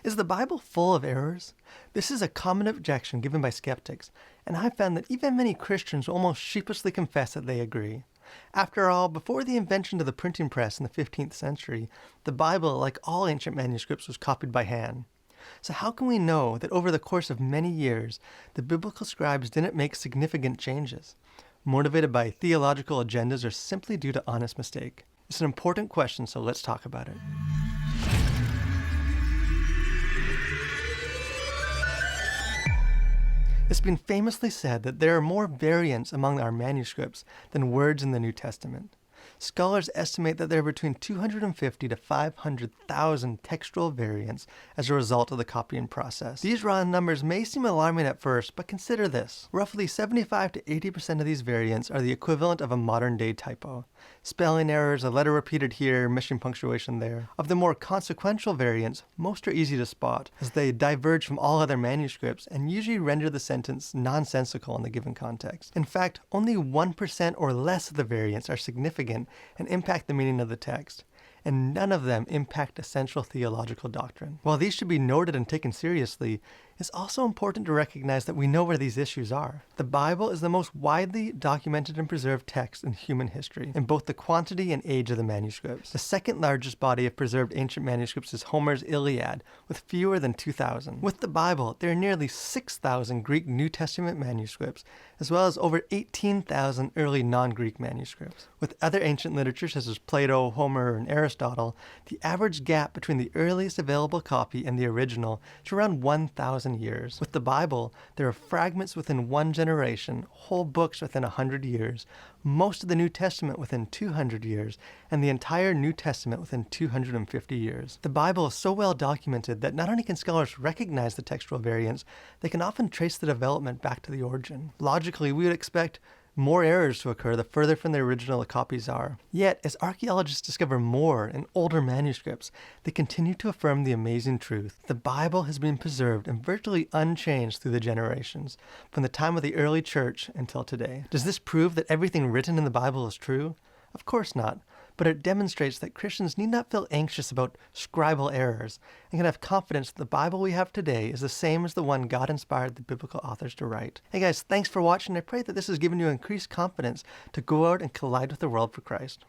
Is the Bible full of errors? This is a common objection given by skeptics, and I've found that even many Christians will almost sheepishly confess that they agree. After all, before the invention of the printing press in the 15th century, the Bible, like all ancient manuscripts, was copied by hand. So how can we know that over the course of many years, the biblical scribes didn't make significant changes, motivated by theological agendas or simply due to honest mistake? It's an important question, so let's talk about it. It's been famously said that there are more variants among our manuscripts than words in the New Testament. Scholars estimate that there are between 250 to 500,000 textual variants as a result of the copying process. These raw numbers may seem alarming at first, but consider this. Roughly 75 to 80% of these variants are the equivalent of a modern-day typo. Spelling errors, a letter repeated here, missing punctuation there. Of the more consequential variants, most are easy to spot, as they diverge from all other manuscripts and usually render the sentence nonsensical in the given context. In fact, only 1% or less of the variants are significant and impact the meaning of the text, and none of them impact essential theological doctrine. While these should be noted and taken seriously, it's also important to recognize that we know where these issues are. The Bible is the most widely documented and preserved text in human history, in both the quantity and age of the manuscripts. The second largest body of preserved ancient manuscripts is Homer's Iliad, with fewer than 2,000. With the Bible, there are nearly 6,000 Greek New Testament manuscripts, as well as over 18,000 early non-Greek manuscripts. With other ancient literature such as Plato, Homer, and Aristotle, the average gap between the earliest available copy and the original is around 1,000 years. With the Bible, there are fragments within one generation, whole books within 100 years, most of the New Testament within 200 years, and the entire New Testament within 250 years. The Bible is so well documented that not only can scholars recognize the textual variants, they can often trace the development back to the origin. Logically, we would expect more errors to occur the further from the original the copies are. Yet, as archaeologists discover more and older manuscripts, they continue to affirm the amazing truth. The Bible has been preserved and virtually unchanged through the generations, from the time of the early church until today. Does this prove that everything written in the Bible is true? Of course not, but it demonstrates that Christians need not feel anxious about scribal errors and can have confidence that the Bible we have today is the same as the one God inspired the biblical authors to write. Hey guys, thanks for watching. I pray that this has given you increased confidence to go out and collide with the world for Christ.